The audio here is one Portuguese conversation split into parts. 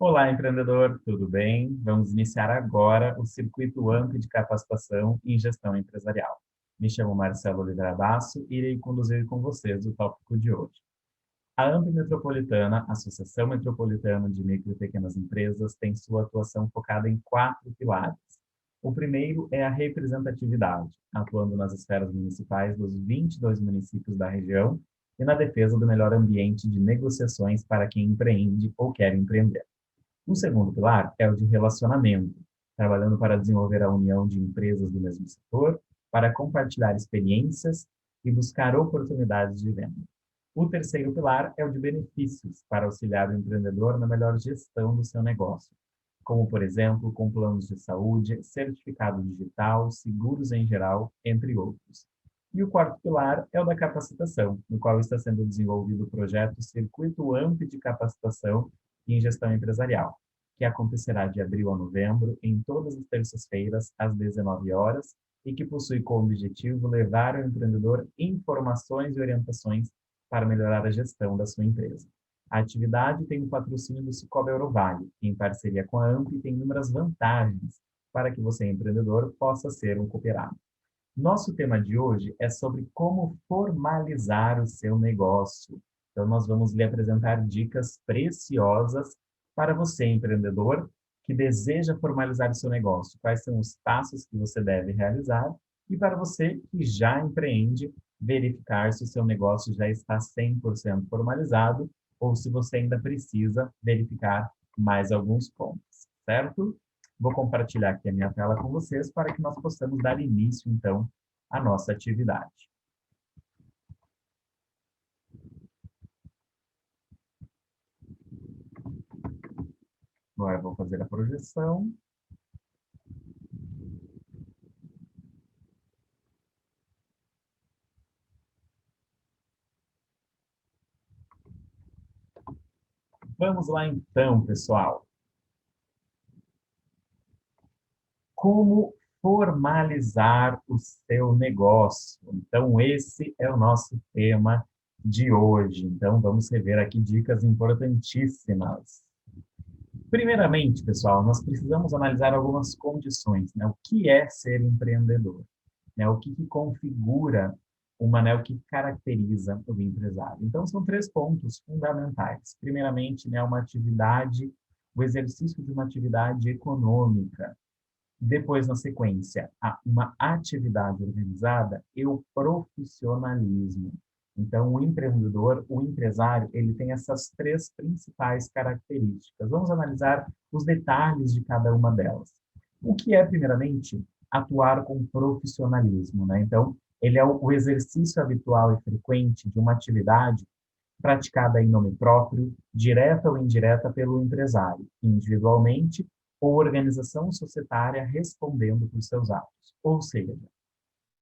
Olá, empreendedor, tudo bem? Vamos iniciar agora o Circuito AMP de Capacitação em Gestão Empresarial. Me chamo Marcelo Oliveira Basso e irei conduzir com vocês o tópico de hoje. A AMP Metropolitana, Associação Metropolitana de Micro e Pequenas Empresas, tem sua atuação focada em 4 pilares. O primeiro é a representatividade, atuando nas esferas municipais dos 22 municípios da região e na defesa do melhor ambiente de negociações para quem empreende ou quer empreender. O segundo pilar é o de relacionamento, trabalhando para desenvolver a união de empresas do mesmo setor, para compartilhar experiências e buscar oportunidades de venda. O terceiro pilar é o de benefícios, para auxiliar o empreendedor na melhor gestão do seu negócio, como, por exemplo, com planos de saúde, certificado digital, seguros em geral, entre outros. E o quarto pilar é o da capacitação, no qual está sendo desenvolvido o projeto Circuito AMP de Capacitação em Gestão Empresarial, que acontecerá de abril a novembro, em todas as terças-feiras, às 19 horas, e que possui como objetivo levar ao empreendedor informações e orientações para melhorar a gestão da sua empresa. A atividade tem o patrocínio do Cicobi Eurovale, que, em parceria com a AMP, tem inúmeras vantagens para que você, empreendedor, possa ser um cooperado. Nosso tema de hoje é sobre como formalizar o seu negócio. Então, nós vamos lhe apresentar dicas preciosas para você, empreendedor, que deseja formalizar o seu negócio. Quais são os passos que você deve realizar? E para você que já empreende, verificar se o seu negócio já está 100% formalizado ou se você ainda precisa verificar mais alguns pontos, certo? Vou compartilhar aqui a minha tela com vocês para que nós possamos dar início, então, à nossa atividade. Agora eu vou fazer a projeção. Vamos lá então, pessoal. Como formalizar o seu negócio? Então, esse é o nosso tema de hoje. Então, vamos rever aqui dicas importantíssimas. Primeiramente, pessoal, nós precisamos analisar algumas condições, né? O que é ser empreendedor? Né? O que configura o que caracteriza o empresário? Então, são 3 pontos fundamentais. Primeiramente, né, o exercício de uma atividade econômica. Depois, na sequência, uma atividade organizada e o profissionalismo. Então, o empreendedor, o empresário, ele tem essas 3 principais características. Vamos analisar os detalhes de cada uma delas. O que é, primeiramente, atuar com profissionalismo, né? Então, ele é o exercício habitual e frequente de uma atividade praticada em nome próprio, direta ou indireta pelo empresário, individualmente ou organização societária respondendo por seus atos. Ou seja,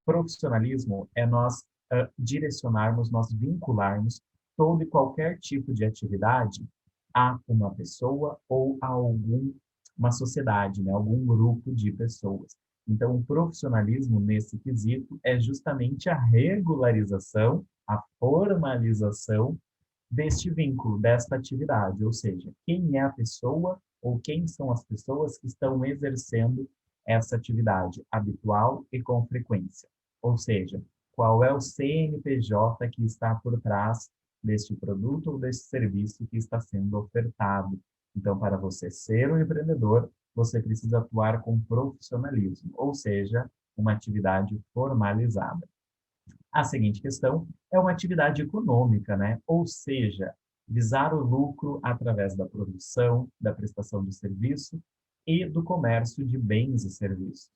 profissionalismo é nós direcionarmos, nós vincularmos todo e qualquer tipo de atividade a uma pessoa ou a uma sociedade, né? Algum grupo de pessoas. Então, o profissionalismo, nesse quesito, é justamente a regularização, a formalização deste vínculo, desta atividade, ou seja, quem é a pessoa ou quem são as pessoas que estão exercendo essa atividade habitual e com frequência. Ou seja, qual é o CNPJ que está por trás deste produto ou deste serviço que está sendo ofertado. Então, para você ser um empreendedor, você precisa atuar com profissionalismo, ou seja, uma atividade formalizada. A seguinte questão é uma atividade econômica, né? Ou seja, visar o lucro através da produção, da prestação de serviço e do comércio de bens e serviços.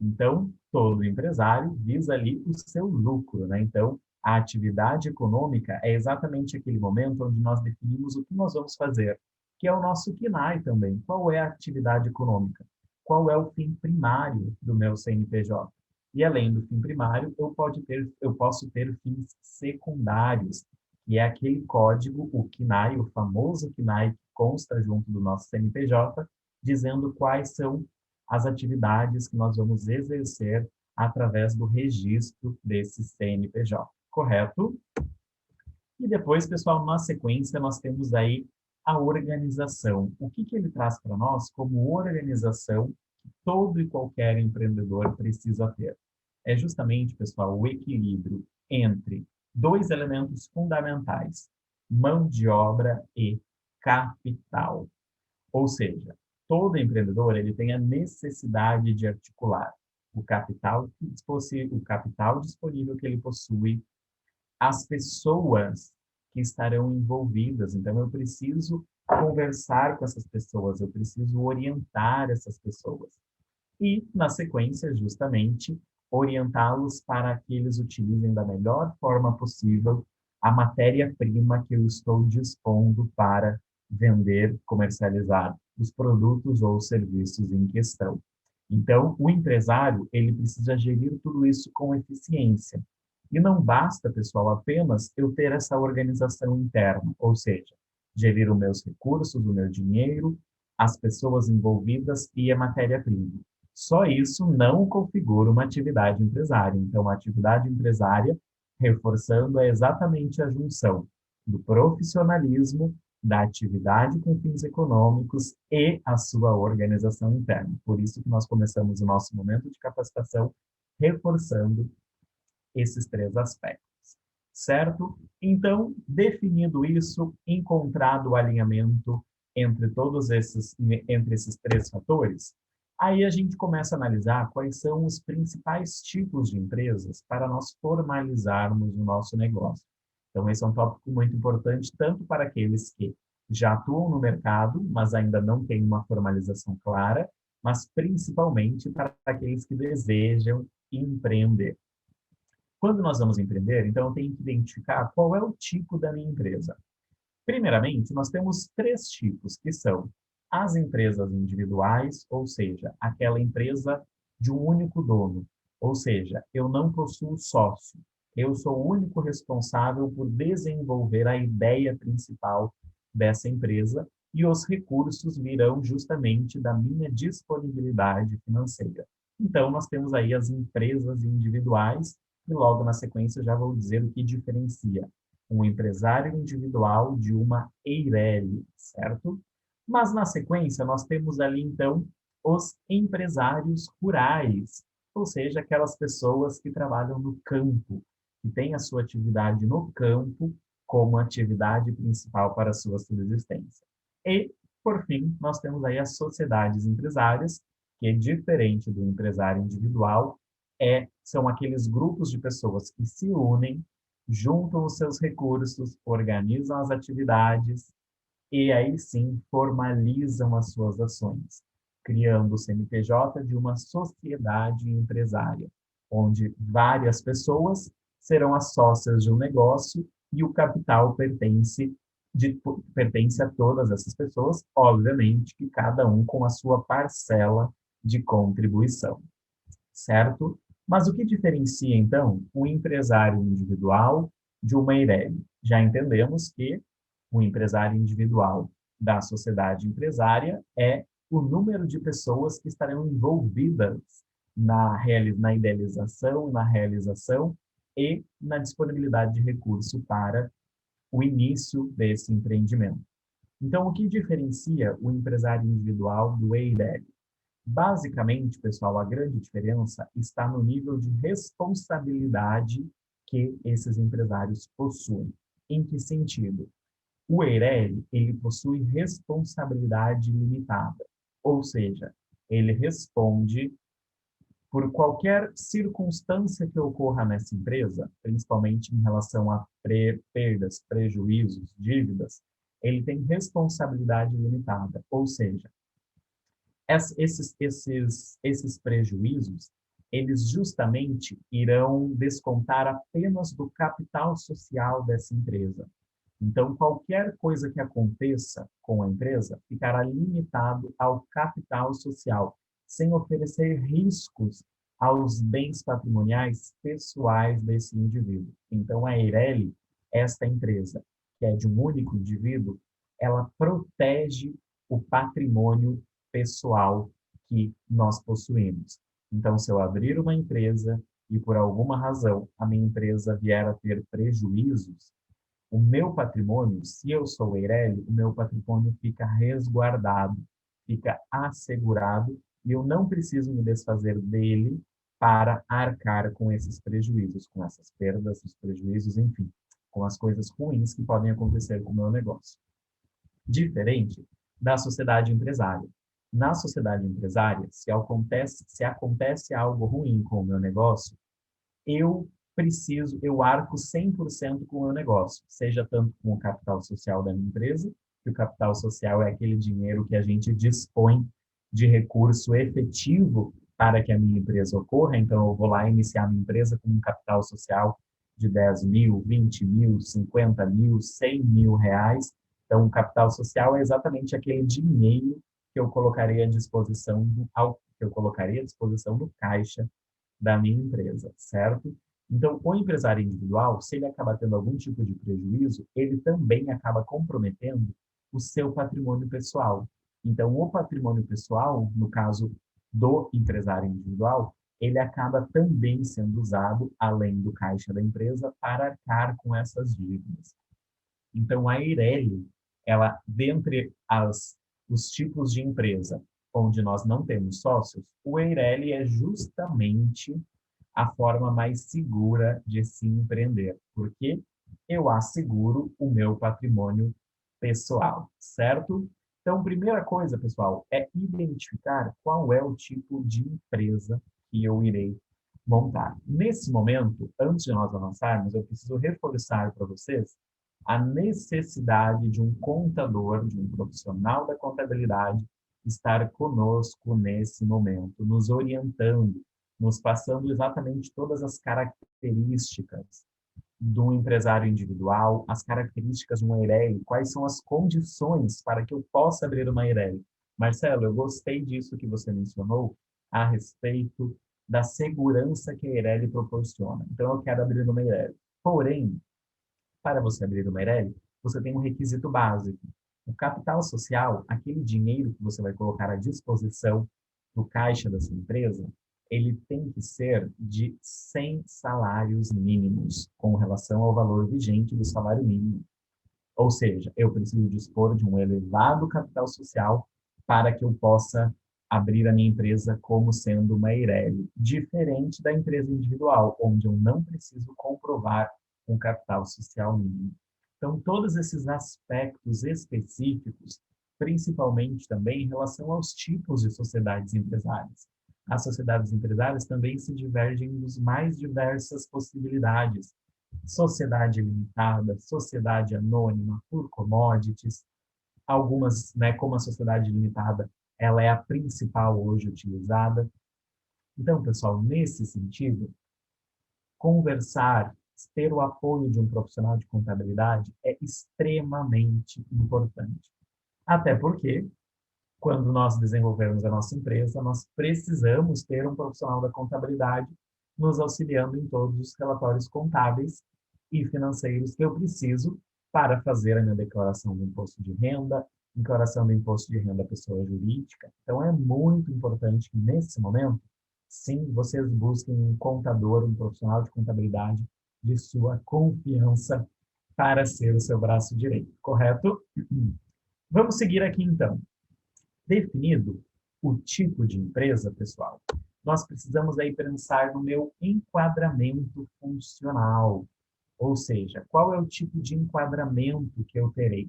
Então, todo empresário visa ali o seu lucro, né? Então, a atividade econômica é exatamente aquele momento onde nós definimos o que nós vamos fazer, que é o nosso KNAI também. Qual é a atividade econômica? Qual é o fim primário do meu CNPJ? E além do fim primário, eu posso ter fins secundários, que é aquele código, o KNAI, o famoso KNAI que consta junto do nosso CNPJ, dizendo quais são as atividades que nós vamos exercer através do registro desse CNPJ, correto? E depois, pessoal, na sequência, nós temos aí a organização. O que que ele traz para nós como organização que todo e qualquer empreendedor precisa ter? É justamente, pessoal, o equilíbrio entre dois elementos fundamentais: mão de obra e capital. Ou seja, todo empreendedor ele tem a necessidade de articular o capital disponível que ele possui, as pessoas que estarão envolvidas. Então, eu preciso conversar com essas pessoas, eu preciso orientar essas pessoas. E, na sequência, justamente, orientá-los para que eles utilizem da melhor forma possível a matéria-prima que eu estou dispondo para vender, comercializar os produtos ou serviços em questão. Então, o empresário, ele precisa gerir tudo isso com eficiência. E não basta, pessoal, apenas eu ter essa organização interna, ou seja, gerir os meus recursos, o meu dinheiro, as pessoas envolvidas e a matéria-prima. Só isso não configura uma atividade empresária. Então, a atividade empresária, reforçando, é exatamente a junção do profissionalismo, da atividade com fins econômicos e a sua organização interna. Por isso que nós começamos o nosso momento de capacitação reforçando esses três aspectos, certo? Então, definido isso, encontrado o alinhamento entre esses três fatores, aí a gente começa a analisar quais são os principais tipos de empresas para nós formalizarmos o nosso negócio. Então, esse é um tópico muito importante, tanto para aqueles que já atuam no mercado, mas ainda não têm uma formalização clara, mas principalmente para aqueles que desejam empreender. Quando nós vamos empreender, então eu tenho que identificar qual é o tipo da minha empresa. Primeiramente, nós temos três tipos, que são as empresas individuais, ou seja, aquela empresa de um único dono, ou seja, eu não possuo sócio, eu sou o único responsável por desenvolver a ideia principal dessa empresa e os recursos virão justamente da minha disponibilidade financeira. Então, nós temos aí as empresas individuais e logo na sequência já vou dizer o que diferencia um empresário individual de uma EIRELI, certo? Mas na sequência nós temos ali então os empresários rurais, ou seja, aquelas pessoas que trabalham no campo, que têm a sua atividade no campo como atividade principal para a sua subsistência. E, por fim, nós temos aí as sociedades empresárias, que é diferente do empresário individual, são aqueles grupos de pessoas que se unem, juntam os seus recursos, organizam as atividades e aí sim formalizam as suas ações, criando o CNPJ de uma sociedade empresária, onde várias pessoas serão as sócias de um negócio e o capital pertence a todas essas pessoas, obviamente que cada um com a sua parcela de contribuição, certo? Mas o que diferencia, então, o empresário individual de uma EIRELI? Já entendemos que o empresário individual da sociedade empresária é o número de pessoas que estarão envolvidas na idealização, na realização e na disponibilidade de recurso para o início desse empreendimento. Então, o que diferencia o empresário individual do EIRELI? Basicamente, pessoal, a grande diferença está no nível de responsabilidade que esses empresários possuem. Em que sentido? O EIRELI, ele possui responsabilidade limitada, ou seja, ele responde por qualquer circunstância que ocorra nessa empresa, principalmente em relação a perdas, prejuízos, dívidas, ele tem responsabilidade limitada, ou seja, esses prejuízos, eles justamente irão descontar apenas do capital social dessa empresa. Então, qualquer coisa que aconteça com a empresa ficará limitado ao capital social, sem oferecer riscos aos bens patrimoniais pessoais desse indivíduo. Então, a Eireli, esta empresa, que é de um único indivíduo, ela protege o patrimônio pessoal que nós possuímos. Então, se eu abrir uma empresa e por alguma razão a minha empresa vier a ter prejuízos, O meu patrimônio, se eu sou Eireli, o meu patrimônio fica resguardado, fica assegurado, e eu não preciso me desfazer dele para arcar com esses prejuízos, com essas perdas, os prejuízos, enfim, com as coisas ruins que podem acontecer com o meu negócio. Diferente da sociedade empresária. Na sociedade empresária, se acontece algo ruim com o meu negócio, eu arco 100% com o meu negócio, seja tanto com o capital social da minha empresa, que o capital social é aquele dinheiro que a gente dispõe de recurso efetivo para que a minha empresa ocorra, então eu vou lá iniciar minha empresa com um capital social de 10 mil, 20 mil, 50 mil, 100 mil reais. Então, o capital social é exatamente aquele dinheiro que eu colocaria à disposição do caixa da minha empresa, certo? Então, o empresário individual, se ele acaba tendo algum tipo de prejuízo, ele também acaba comprometendo o seu patrimônio pessoal. Então, o patrimônio pessoal, no caso do empresário individual, ele acaba também sendo usado, além do caixa da empresa, para arcar com essas dívidas. Então, a Eireli, ela, dentre os tipos de empresa onde nós não temos sócios, o Eireli é justamente a forma mais segura de se empreender, porque eu asseguro o meu patrimônio pessoal, certo? Então, primeira coisa, pessoal, é identificar qual é o tipo de empresa que eu irei montar. Nesse momento, antes de nós avançarmos, eu preciso reforçar para vocês a necessidade de um contador, de um profissional da contabilidade, estar conosco nesse momento, nos orientando, nos passando exatamente todas as características do empresário individual, as características de uma Eireli, quais são as condições para que eu possa abrir uma Eireli. Marcelo, eu gostei disso que você mencionou a respeito da segurança que a Eireli proporciona. Então, eu quero abrir uma Eireli. Porém, para você abrir uma Eireli, você tem um requisito básico. O capital social, aquele dinheiro que você vai colocar à disposição do caixa da sua empresa, ele tem que ser de 100 salários mínimos, com relação ao valor vigente do salário mínimo. Ou seja, eu preciso dispor de um elevado capital social para que eu possa abrir a minha empresa como sendo uma Eireli, diferente da empresa individual, onde eu não preciso comprovar um capital social mínimo. Então, todos esses aspectos específicos, principalmente também em relação aos tipos de sociedades empresárias. As sociedades empresárias também se divergem nas mais diversas possibilidades. Sociedade limitada, sociedade anônima, por commodities, algumas, né, como a sociedade limitada, ela é a principal hoje utilizada. Então, pessoal, nesse sentido, conversar, ter o apoio de um profissional de contabilidade é extremamente importante. Até porque, quando nós desenvolvermos a nossa empresa, nós precisamos ter um profissional da contabilidade nos auxiliando em todos os relatórios contábeis e financeiros que eu preciso para fazer a minha declaração do imposto de renda, declaração do imposto de renda à pessoa jurídica. Então, é muito importante que, nesse momento, sim, vocês busquem um contador, um profissional de contabilidade de sua confiança para ser o seu braço direito, correto? Vamos seguir aqui, então. Definido o tipo de empresa, pessoal, nós precisamos aí pensar no meu enquadramento funcional. Ou seja, qual é o tipo de enquadramento que eu terei?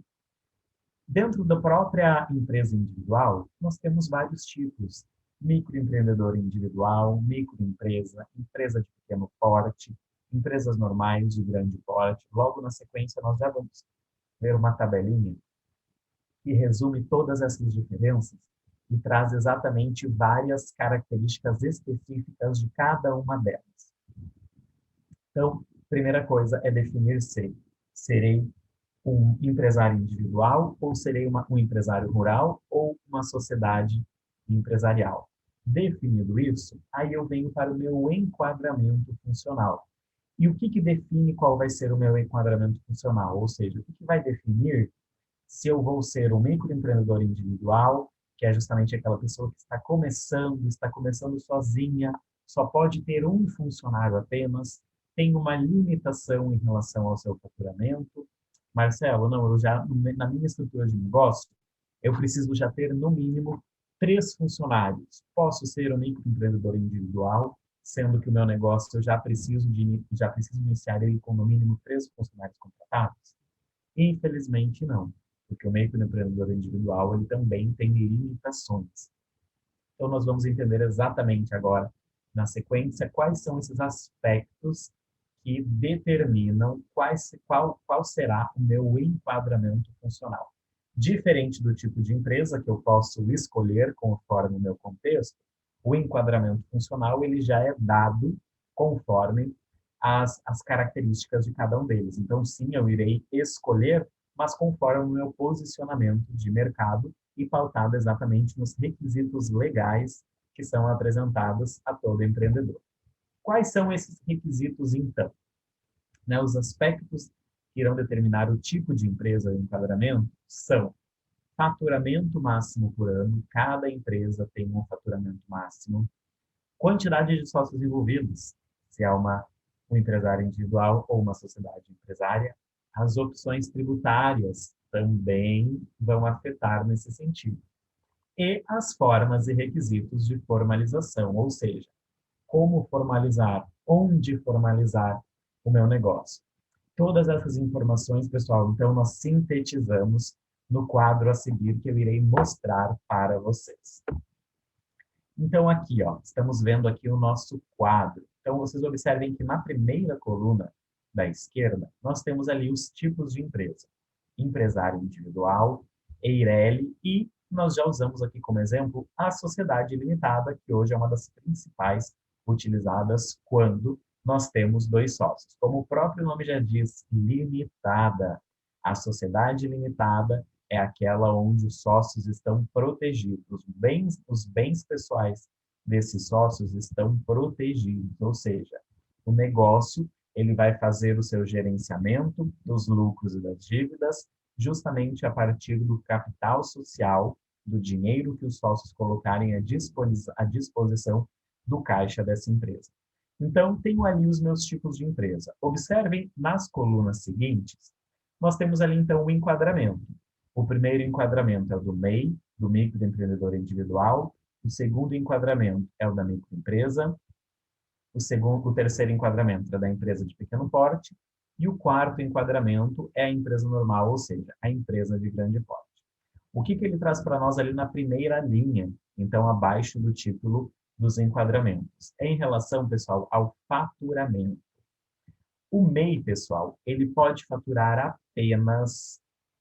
Dentro da própria empresa individual, nós temos vários tipos. Microempreendedor individual, microempresa, empresa de pequeno porte, empresas normais de grande porte. Logo na sequência, nós já vamos ver uma tabelinha que resume todas essas diferenças e traz exatamente várias características específicas de cada uma delas. Então, primeira coisa é definir se serei um empresário individual ou serei um empresário rural ou uma sociedade empresarial. Definido isso, aí eu venho para o meu enquadramento funcional. E o que define qual vai ser o meu enquadramento funcional? Ou seja, o que vai definir se eu vou ser um microempreendedor individual, que é justamente aquela pessoa que está começando sozinha, só pode ter um funcionário apenas, tem uma limitação em relação ao seu faturamento, Marcelo, não, eu já, na minha estrutura de negócio, eu preciso já ter, no mínimo, 3 funcionários. Posso ser um microempreendedor individual, sendo que o meu negócio eu já preciso iniciar ele com, no mínimo, 3 funcionários contratados? Infelizmente, não, porque o microempreendedor individual, ele também tem limitações. Então, nós vamos entender exatamente agora, na sequência, quais são esses aspectos que determinam qual será o meu enquadramento funcional. Diferente do tipo de empresa que eu posso escolher conforme o meu contexto, o enquadramento funcional ele já é dado conforme as características de cada um deles. Então, sim, eu irei escolher, mas conforme o meu posicionamento de mercado e pautado exatamente nos requisitos legais que são apresentados a todo empreendedor. Quais são esses requisitos, então? Né, os aspectos que irão determinar o tipo de empresa e enquadramento são faturamento máximo por ano, cada empresa tem um faturamento máximo, quantidade de sócios envolvidos, se é um empresário individual ou uma sociedade empresária, as opções tributárias também vão afetar nesse sentido. E as formas e requisitos de formalização, ou seja, como formalizar, onde formalizar o meu negócio. Todas essas informações, pessoal, então nós sintetizamos no quadro a seguir que eu irei mostrar para vocês. Então aqui, ó, estamos vendo aqui o nosso quadro. Então vocês observem que na primeira coluna da esquerda, nós temos ali os tipos de empresa. Empresário individual, EIRELI e nós já usamos aqui como exemplo a sociedade limitada, que hoje é uma das principais utilizadas quando nós temos 2 sócios. Como o próprio nome já diz, limitada. A sociedade limitada é aquela onde os sócios estão protegidos, os bens pessoais desses sócios estão protegidos, ou seja, o negócio ele vai fazer o seu gerenciamento dos lucros e das dívidas justamente a partir do capital social, do dinheiro que os sócios colocarem à disposição do caixa dessa empresa. Então, tenho ali os meus tipos de empresa. Observem nas colunas seguintes, nós temos ali então o enquadramento. O primeiro enquadramento é o do MEI, do microempreendedor individual. O segundo enquadramento é o da microempresa. O terceiro enquadramento é da empresa de pequeno porte. E o quarto enquadramento é a empresa normal, ou seja, a empresa de grande porte. O que ele traz para nós ali na primeira linha, então abaixo do título dos enquadramentos? É em relação, pessoal, ao faturamento. O MEI, pessoal, ele pode faturar apenas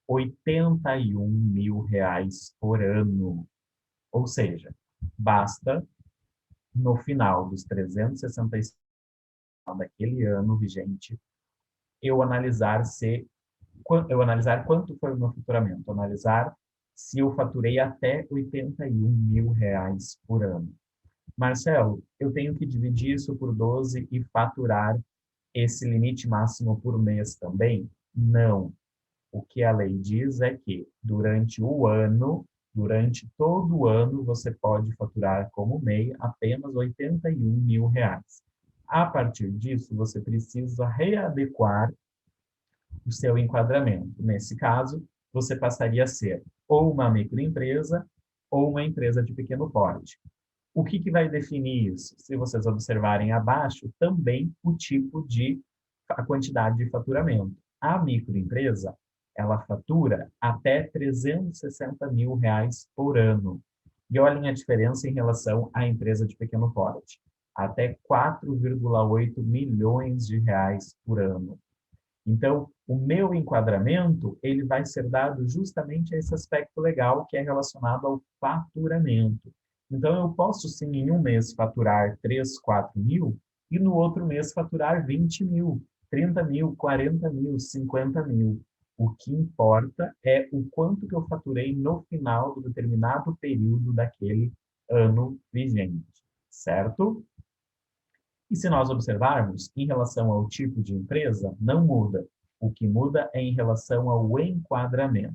R$ 81.000 por ano. Ou seja, basta, no final dos 365 daquele ano vigente, eu analisar quanto foi o meu faturamento, analisar se eu faturei até R$ 81.000 por ano. Marcelo, eu tenho que dividir isso por 12 e faturar esse limite máximo por mês também? Não. O que a lei diz é que durante o ano, durante todo o ano, você pode faturar como MEI apenas R$ 81.000. A partir disso, você precisa readequar o seu enquadramento. Nesse caso, você passaria a ser ou uma microempresa ou uma empresa de pequeno porte. O que vai definir isso? Se vocês observarem abaixo, também a quantidade de faturamento. A microempresa, ela fatura até R$ 360.000 por ano. E olhem a diferença em relação à empresa de pequeno porte. Até 4,8 milhões de reais por ano. Então, o meu enquadramento, ele vai ser dado justamente a esse aspecto legal que é relacionado ao faturamento. Então, eu posso sim, em um mês, faturar 3, 4 mil e no outro mês faturar 20 mil, 30 mil, 40 mil, 50 mil. O que importa é o quanto que eu faturei no final do determinado período daquele ano vigente, certo? E se nós observarmos, em relação ao tipo de empresa, não muda. O que muda é em relação ao enquadramento.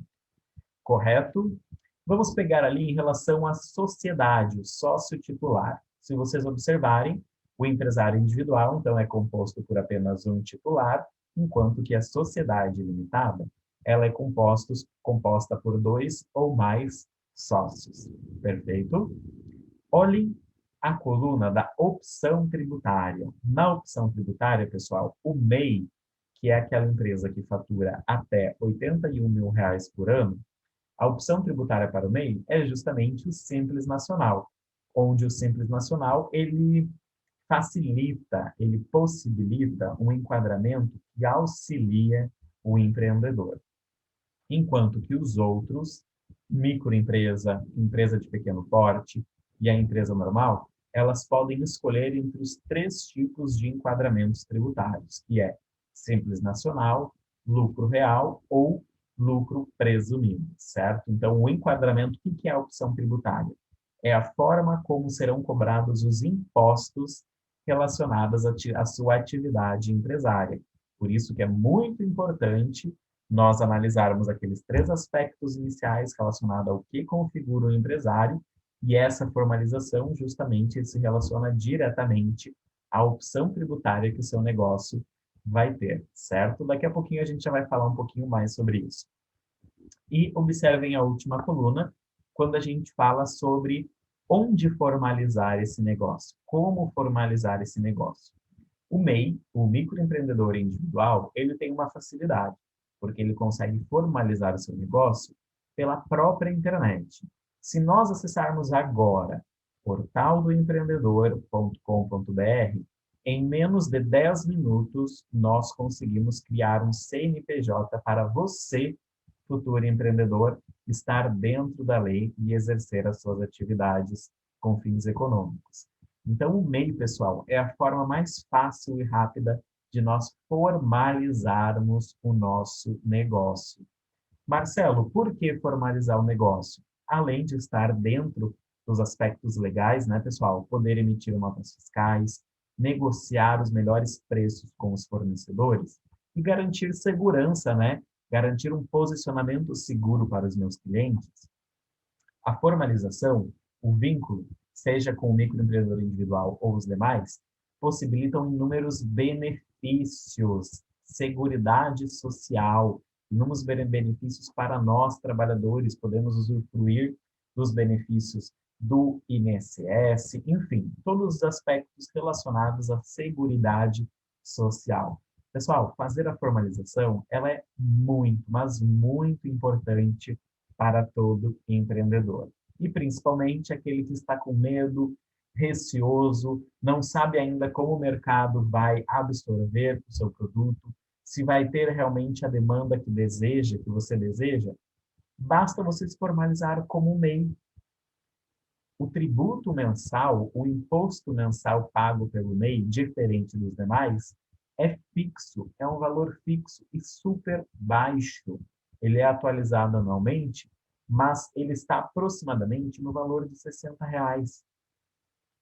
Correto? Vamos pegar ali em relação à sociedade, o sócio titular. Se vocês observarem, o empresário individual, então, é composto por apenas um titular, enquanto que a sociedade limitada ela é composta por 2 ou mais sócios. Perfeito? Olhem a coluna da opção tributária. Na opção tributária, pessoal, o MEI, que é aquela empresa que fatura até R$ 81 mil por ano, a opção tributária para o MEI é justamente o Simples Nacional, onde o Simples Nacional ele facilita, ele possibilita um enquadramento que auxilia o empreendedor. Enquanto que os outros, microempresa, empresa de pequeno porte e a empresa normal, elas podem escolher entre os 3 tipos de enquadramentos tributários, que é Simples Nacional, lucro real ou lucro presumido, certo? Então, o enquadramento, o que é a opção tributária? É a forma como serão cobrados os impostos relacionados à sua atividade empresária. Por isso que é muito importante nós analisarmos aqueles 3 aspectos iniciais relacionados ao que configura o empresário, e essa formalização justamente se relaciona diretamente à opção tributária que o seu negócio vai ter, certo? Daqui a pouquinho a gente já vai falar um pouquinho mais sobre isso. E observem a última coluna, quando a gente fala sobre onde formalizar esse negócio, como formalizar esse negócio. O MEI, o microempreendedor individual, ele tem uma facilidade, porque ele consegue formalizar o seu negócio pela própria internet. Se nós acessarmos agora portaldoempreendedor.com.br, em menos de 10 minutos, nós conseguimos criar um CNPJ para você, futuro empreendedor, estar dentro da lei e exercer as suas atividades com fins econômicos. Então, o MEI, pessoal, é a forma mais fácil e rápida de nós formalizarmos o nosso negócio. Marcelo, por que formalizar o negócio? Além de estar dentro dos aspectos legais, né, pessoal? Poder emitir notas fiscais, negociar os melhores preços com os fornecedores e garantir segurança, né? Garantir um posicionamento seguro para os meus clientes. A formalização, o vínculo, seja com o microempreendedor individual ou os demais, possibilitam inúmeros benefícios, seguridade social, inúmeros benefícios para nós, trabalhadores, podemos usufruir dos benefícios do INSS, enfim, todos os aspectos relacionados à seguridade social. Pessoal, fazer a formalização, ela é muito, mas muito importante para todo empreendedor. E principalmente aquele que está com medo, receoso, não sabe ainda como o mercado vai absorver o seu produto, se vai ter realmente a demanda que deseja, que você deseja, basta você se formalizar como um MEI. O tributo mensal, o imposto mensal pago pelo MEI, diferente dos demais, é fixo, é um valor fixo e super baixo. Ele é atualizado anualmente, mas ele está aproximadamente no valor de R$ 60.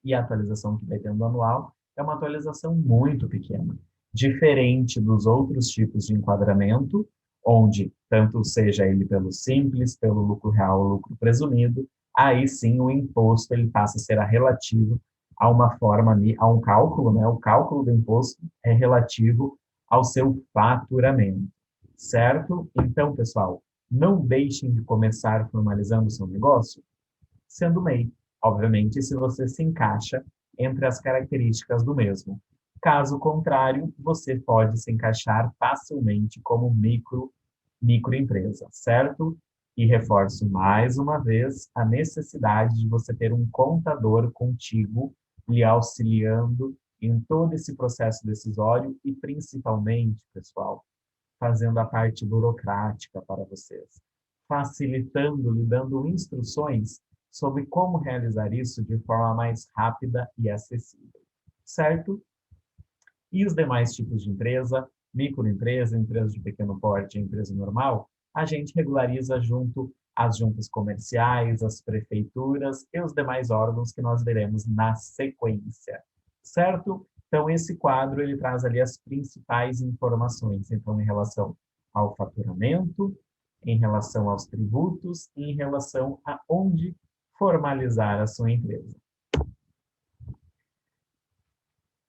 E a atualização que vai tendo anual é uma atualização muito pequena, diferente dos outros tipos de enquadramento, onde, tanto seja ele pelo simples, pelo lucro real ou lucro presumido, aí sim o imposto ele passa a ser relativo a uma forma, a um cálculo, né? O cálculo do imposto é relativo ao seu faturamento, certo? Então, pessoal, não deixem de começar formalizando o seu negócio sendo MEI, obviamente, se você se encaixa entre as características do mesmo. Caso contrário, você pode se encaixar facilmente como microempresa, certo? E reforço mais uma vez a necessidade de você ter um contador contigo, lhe auxiliando em todo esse processo decisório e, principalmente, pessoal, fazendo a parte burocrática para vocês, facilitando, lhe dando instruções sobre como realizar isso de forma mais rápida e acessível, certo? E os demais tipos de empresa, microempresa, empresa de pequeno porte e empresa normal, a gente regulariza junto às juntas comerciais, às prefeituras e os demais órgãos que nós veremos na sequência, certo? Então, esse quadro, ele traz ali as principais informações, então, em relação ao faturamento, em relação aos tributos e em relação a onde formalizar a sua empresa.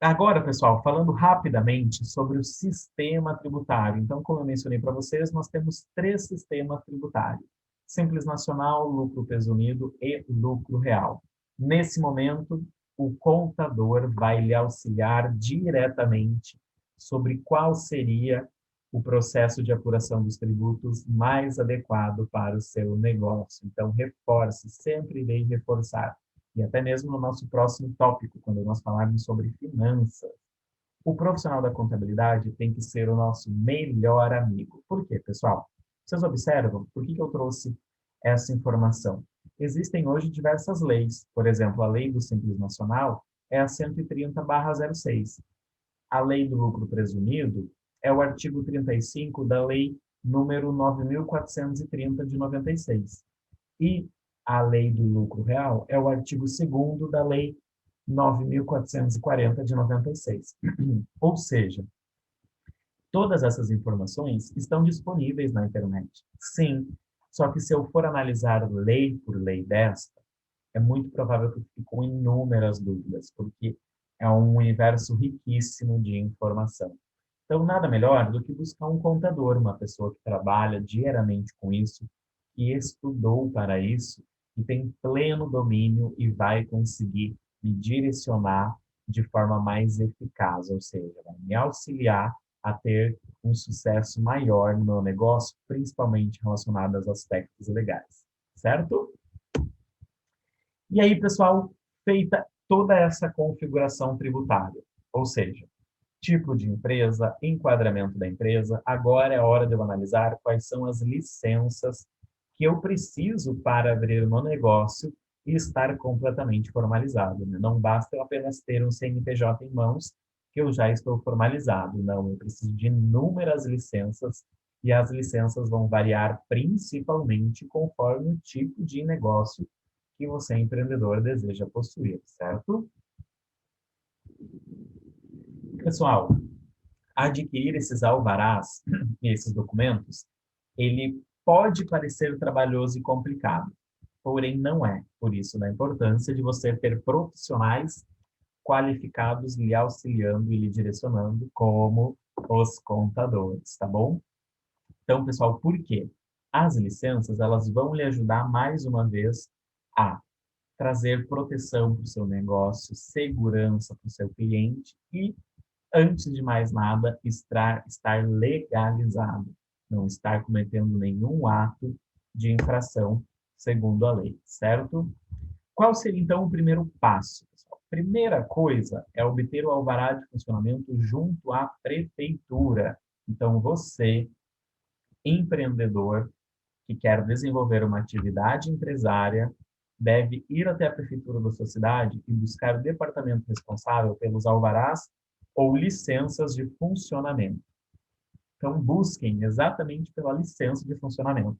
Agora, pessoal, falando rapidamente sobre o sistema tributário. Então, como eu mencionei para vocês, nós temos três sistemas tributários: Simples Nacional, Lucro Presumido e Lucro Real. Nesse momento, o contador vai lhe auxiliar diretamente sobre qual seria o processo de apuração dos tributos mais adequado para o seu negócio. Então, reforce, sempre irei reforçar e até mesmo no nosso próximo tópico, quando nós falarmos sobre finanças. O profissional da contabilidade tem que ser o nosso melhor amigo. Por quê, pessoal? Vocês observam por que eu trouxe essa informação? Existem hoje diversas leis. Por exemplo, a lei do Simples Nacional é a 130/06. A lei do lucro presumido é o artigo 35 da lei número 9.430 de 96. E a lei do lucro real é o artigo 2º da lei 9.440 de 96. Ou seja, todas essas informações estão disponíveis na internet. Sim, só que se eu for analisar lei por lei desta, é muito provável que eu fique com inúmeras dúvidas, porque é um universo riquíssimo de informação. Então, nada melhor do que buscar um contador, uma pessoa que trabalha diariamente com isso, que estudou para isso, que tem pleno domínio e vai conseguir me direcionar de forma mais eficaz, ou seja, vai me auxiliar a ter um sucesso maior no meu negócio, principalmente relacionado aos aspectos legais, certo? E aí, pessoal, feita toda essa configuração tributária, ou seja, tipo de empresa, enquadramento da empresa, agora é a hora de eu analisar quais são as licenças que eu preciso para abrir o meu negócio e estar completamente formalizado, né? Não basta eu apenas ter um CNPJ em mãos que eu já estou formalizado. Não, eu preciso de inúmeras licenças e as licenças vão variar principalmente conforme o tipo de negócio que você, empreendedor, deseja possuir, certo? Pessoal, adquirir esses alvarás e esses documentos, ele pode parecer trabalhoso e complicado, porém não é. Por isso, da importância de você ter profissionais qualificados lhe auxiliando e lhe direcionando, como os contadores, tá bom? Então, pessoal, por quê? As licenças, elas vão lhe ajudar mais uma vez a trazer proteção para o seu negócio, segurança para o seu cliente e, antes de mais nada, estar legalizado, não estar cometendo nenhum ato de infração segundo a lei, certo? Qual seria, então, o primeiro passo, pessoal? Primeira coisa é obter o alvará de funcionamento junto à prefeitura. Então, você, empreendedor, que quer desenvolver uma atividade empresária, deve ir até a prefeitura da sua cidade e buscar o departamento responsável pelos alvarás ou licenças de funcionamento. Então, busquem exatamente pela licença de funcionamento.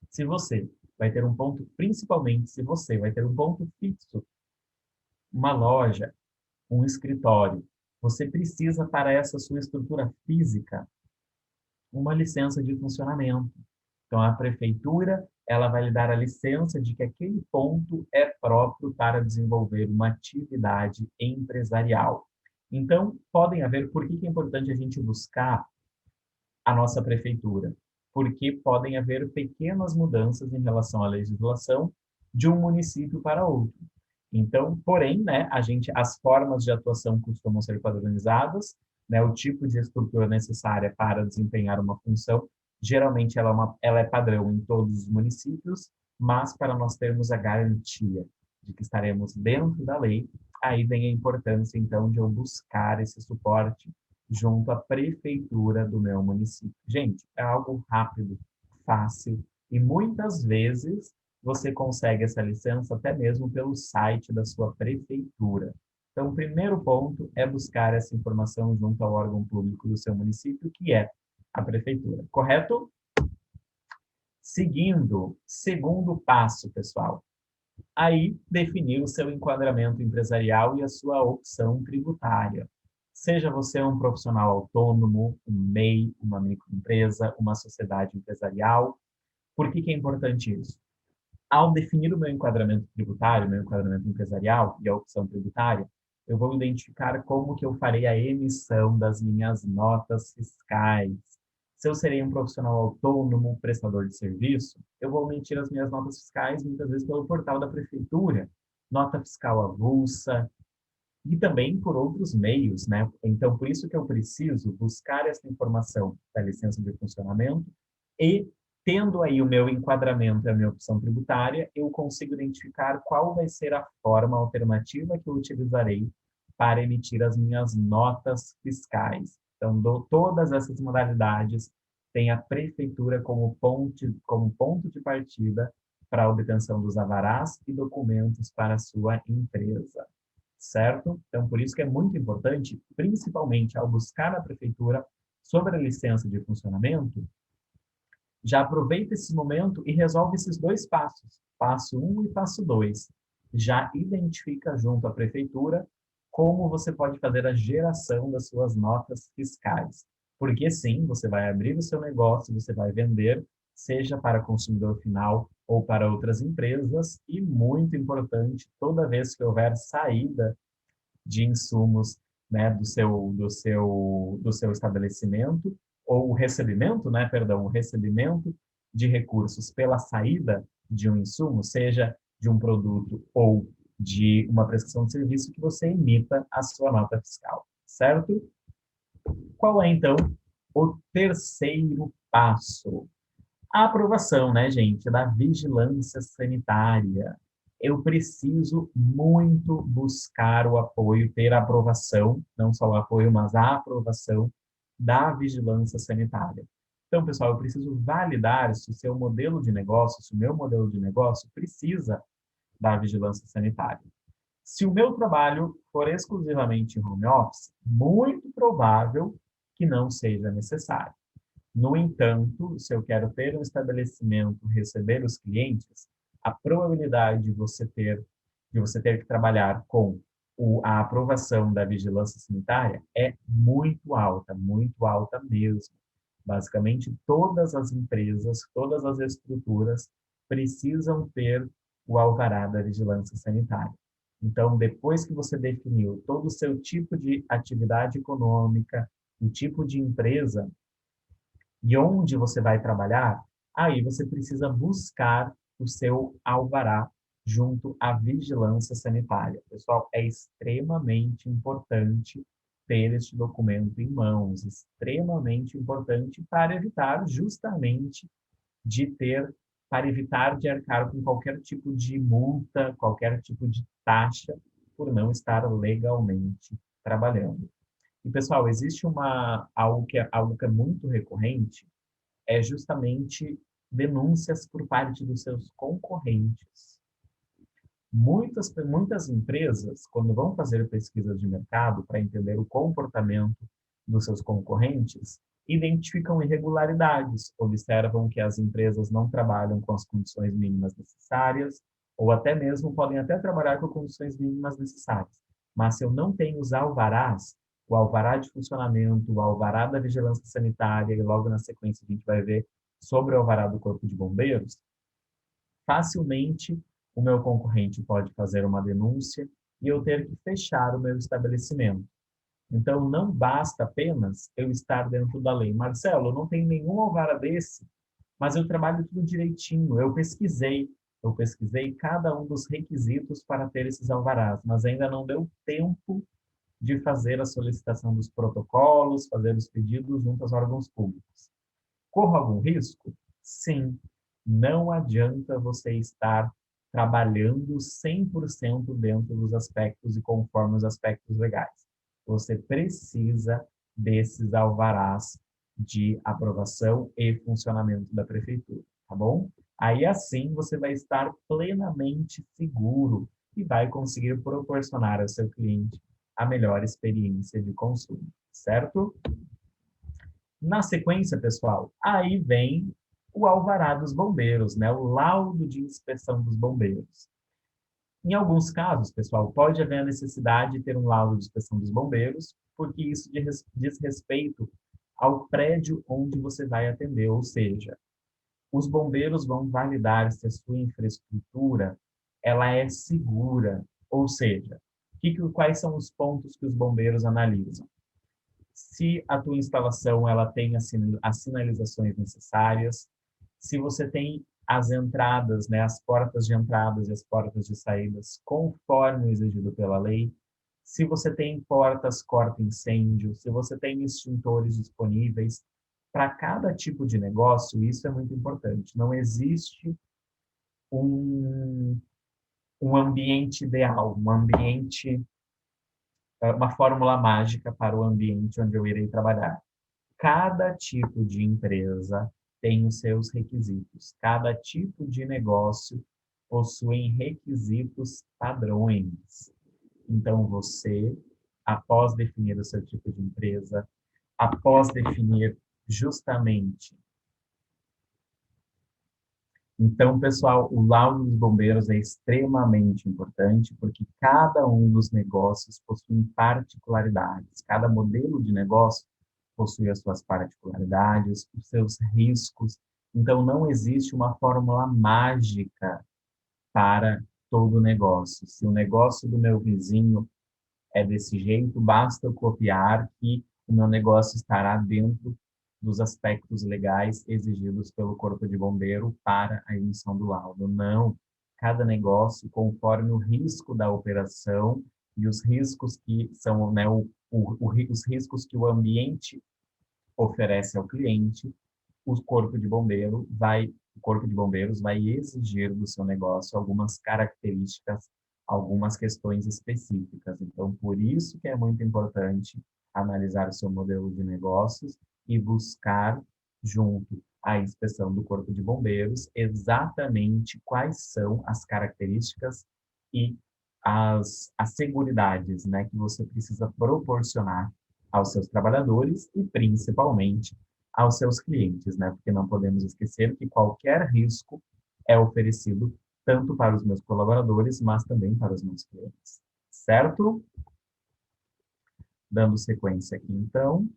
Se você vai ter um ponto, principalmente se você vai ter um ponto fixo, uma loja, um escritório, você precisa para essa sua estrutura física uma licença de funcionamento. Então, a prefeitura, ela vai lhe dar a licença de que aquele ponto é próprio para desenvolver uma atividade empresarial. Então, podem haver, por que é importante a gente buscar a nossa prefeitura? Porque podem haver pequenas mudanças em relação à legislação de um município para outro. Então, porém, né, as formas de atuação costumam ser padronizadas, né, o tipo de estrutura necessária para desempenhar uma função, geralmente ela é padrão em todos os municípios, mas para nós termos a garantia de que estaremos dentro da lei, aí vem a importância, então, de eu buscar esse suporte junto à prefeitura do meu município. Gente, é algo rápido, fácil e muitas vezes você consegue essa licença até mesmo pelo site da sua prefeitura. Então, o primeiro ponto é buscar essa informação junto ao órgão público do seu município, que é a prefeitura, correto? Seguindo, segundo passo, pessoal. Aí, definir o seu enquadramento empresarial e a sua opção tributária. Seja você um profissional autônomo, um MEI, uma microempresa, uma sociedade empresarial. Por que é importante isso? Ao definir o meu enquadramento tributário, meu enquadramento empresarial e a opção tributária, eu vou identificar como que eu farei a emissão das minhas notas fiscais. Se eu serei um profissional autônomo, prestador de serviço, eu vou emitir as minhas notas fiscais muitas vezes pelo portal da prefeitura, nota fiscal avulsa, e também por outros meios, né? Então, por isso que eu preciso buscar essa informação da licença de funcionamento e, tendo aí o meu enquadramento e a minha opção tributária, eu consigo identificar qual vai ser a forma alternativa que eu utilizarei para emitir as minhas notas fiscais. Então, todas essas modalidades têm a prefeitura como ponto de partida para a obtenção dos alvarás e documentos para a sua empresa, certo? Então, por isso que é muito importante, principalmente ao buscar na prefeitura sobre a licença de funcionamento, já aproveita esse momento e resolve esses dois passos, passo 1 e passo 2. Já identifica junto à prefeitura como você pode fazer a geração das suas notas fiscais. Porque sim, você vai abrir o seu negócio, você vai vender, seja para consumidor final ou para outras empresas, e muito importante, toda vez que houver saída de insumos, né, do seu estabelecimento, ou o recebimento, né, perdão, o recebimento de recursos pela saída de um insumo, seja de um produto ou de uma prestação de serviço, que você emita a sua nota fiscal, certo? Qual é, então, o terceiro passo? A aprovação, né, gente, da vigilância sanitária. Eu preciso muito buscar o apoio, ter a aprovação, não só o apoio, mas a aprovação da vigilância sanitária. Então, pessoal, eu preciso validar se o seu modelo de negócio, se o meu modelo de negócio precisa da vigilância sanitária. Se o meu trabalho for exclusivamente em home office, muito provável que não seja necessário. No entanto, se eu quero ter um estabelecimento, receber os clientes, a probabilidade de você ter que trabalhar com a aprovação da vigilância sanitária é muito alta mesmo. Basicamente, todas as empresas, todas as estruturas precisam ter o alvará da vigilância sanitária. Então, depois que você definiu todo o seu tipo de atividade econômica, o tipo de empresa, e onde você vai trabalhar, aí você precisa buscar o seu alvará junto à vigilância sanitária. Pessoal, é extremamente importante ter este documento em mãos, extremamente importante para evitar justamente de ter, para evitar de arcar com qualquer tipo de multa, qualquer tipo de taxa por não estar legalmente trabalhando. E, pessoal, existe algo que é muito recorrente, é justamente denúncias por parte dos seus concorrentes. Muitas empresas, quando vão fazer pesquisas de mercado para entender o comportamento dos seus concorrentes, identificam irregularidades, observam que as empresas não trabalham com as condições mínimas necessárias, ou até mesmo podem até trabalhar com condições mínimas necessárias. Mas se eu não tenho os alvarás, o alvará de funcionamento, o alvará da vigilância sanitária, e logo na sequência a gente vai ver sobre o alvará do Corpo de Bombeiros, facilmente o meu concorrente pode fazer uma denúncia e eu ter que fechar o meu estabelecimento. Então, não basta apenas eu estar dentro da lei. Marcelo, eu não tenho nenhum alvará desse, mas eu trabalho tudo direitinho. Eu pesquisei cada um dos requisitos para ter esses alvarás, mas ainda não deu tempo de fazer a solicitação dos protocolos, fazer os pedidos junto aos órgãos públicos. Corro algum risco? Sim. Não adianta você estar trabalhando 100% dentro dos aspectos e conforme os aspectos legais. Você precisa desses alvarás de aprovação e funcionamento da prefeitura, tá bom? Aí assim você vai estar plenamente seguro e vai conseguir proporcionar ao seu cliente a melhor experiência de consumo, certo? Na sequência, pessoal, aí vem o alvará dos bombeiros, né? O laudo de inspeção dos bombeiros. Em alguns casos, pessoal, pode haver a necessidade de ter um laudo de inspeção dos bombeiros, porque isso diz respeito ao prédio onde você vai atender, ou seja, os bombeiros vão validar se a sua infraestrutura ela é segura, ou seja, o Quais são os pontos que os bombeiros analisam? Se a tua instalação ela tem as sinalizações necessárias, se você tem as entradas, né, as portas de entradas e as portas de saídas conforme o exigido pela lei, se você tem portas corta-incêndio, se você tem extintores disponíveis, para cada tipo de negócio, isso é muito importante. Não existe um, um ambiente ideal, uma fórmula mágica para o ambiente onde eu irei trabalhar. Cada tipo de empresa tem os seus requisitos. Cada tipo de negócio possui requisitos padrões. Então, você, após definir o seu tipo de empresa, após definir justamente. Então, pessoal, o laudo dos bombeiros é extremamente importante porque cada um dos negócios possui particularidades. Cada modelo de negócio possui as suas particularidades, os seus riscos. Então, não existe uma fórmula mágica para todo negócio. Se o negócio do meu vizinho é desse jeito, basta eu copiar que o meu negócio estará dentro dos aspectos legais exigidos pelo Corpo de Bombeiro para a emissão do laudo. Não, cada negócio, conforme o risco da operação e os riscos que são, né, os riscos que o ambiente oferece ao cliente, o Corpo de Bombeiros vai exigir do seu negócio algumas características, algumas questões específicas. Então, por isso que é muito importante analisar o seu modelo de negócios e buscar, junto à inspeção do Corpo de Bombeiros, exatamente quais são as características e as seguridades, né, que você precisa proporcionar aos seus trabalhadores e, principalmente, aos seus clientes, né? Porque não podemos esquecer que qualquer risco é oferecido tanto para os meus colaboradores, mas também para os meus clientes. Certo? Dando sequência aqui, então.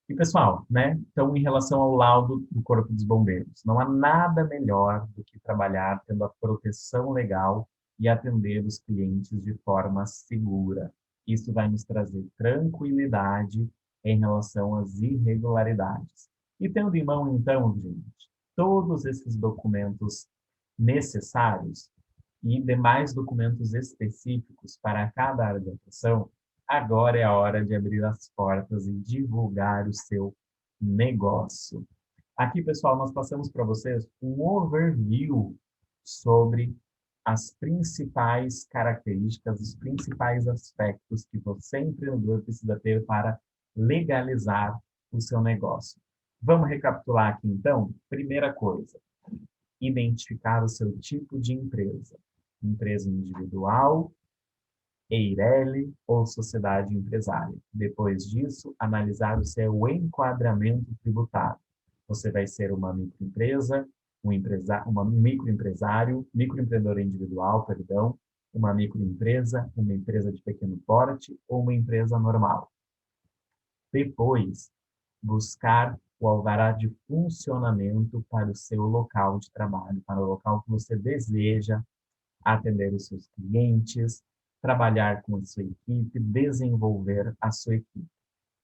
E, pessoal, né? Então, em relação ao laudo do Corpo dos Bombeiros, não há nada melhor do que trabalhar tendo a proteção legal e atender os clientes de forma segura. Isso vai nos trazer tranquilidade em relação às irregularidades. E tendo em mão, então, gente, todos esses documentos necessários e demais documentos específicos para cada área de atuação, agora é a hora de abrir as portas e divulgar o seu negócio. Aqui, pessoal, nós passamos para vocês um overview sobre as principais características, os principais aspectos que você, empreendedor, precisa ter para legalizar o seu negócio. Vamos recapitular aqui, então? Primeira coisa, identificar o seu tipo de empresa. Empresa individual, EIRELI ou sociedade empresária. Depois disso, analisar o seu enquadramento tributário. Você vai ser uma microempresa, uma microempresário, microempreendedor individual, perdão, uma microempresa, uma empresa de pequeno porte ou uma empresa normal. Depois, buscar o alvará de funcionamento para o seu local de trabalho, para o local que você deseja atender os seus clientes, trabalhar com a sua equipe, desenvolver a sua equipe.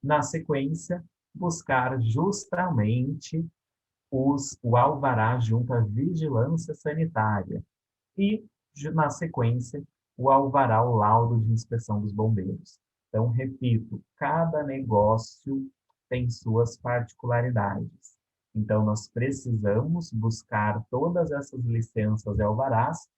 Na sequência, buscar justamente o alvará junto à vigilância sanitária e, na sequência, o alvará, o laudo de inspeção dos bombeiros. Então, repito, cada negócio tem suas particularidades. Então, nós precisamos buscar todas essas licenças e alvarás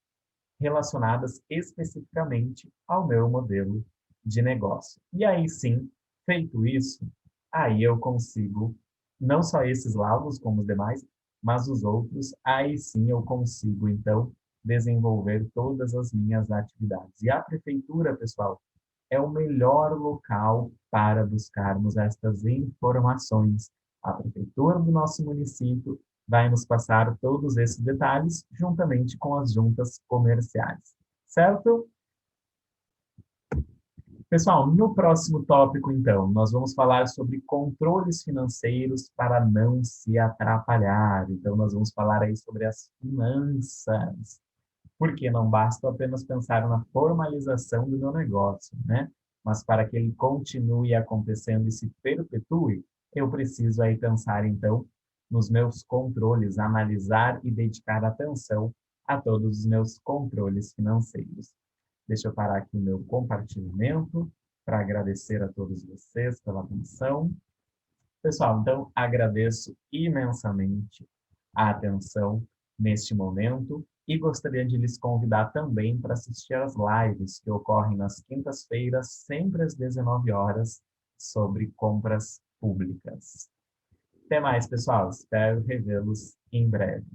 relacionadas especificamente ao meu modelo de negócio. E aí sim, feito isso, aí eu consigo, não só esses laudos, como os demais, mas os outros, aí sim eu consigo, então, desenvolver todas as minhas atividades. E a prefeitura, pessoal, é o melhor local para buscarmos estas informações. A prefeitura do nosso município vai nos passar todos esses detalhes juntamente com as juntas comerciais, certo? Pessoal, no próximo tópico, então, nós vamos falar sobre controles financeiros para não se atrapalhar. Então, nós vamos falar aí sobre as finanças. Porque não basta apenas pensar na formalização do meu negócio, né? Mas para que ele continue acontecendo e se perpetue, eu preciso aí pensar, então, nos meus controles, analisar e dedicar atenção a todos os meus controles financeiros. Deixa eu parar aqui o meu compartilhamento para agradecer a todos vocês pela atenção. Pessoal, então agradeço imensamente a atenção neste momento e gostaria de lhes convidar também para assistir às lives que ocorrem nas quintas-feiras, sempre às 19 horas, sobre compras públicas. Até mais, pessoal. Espero revê-los em breve.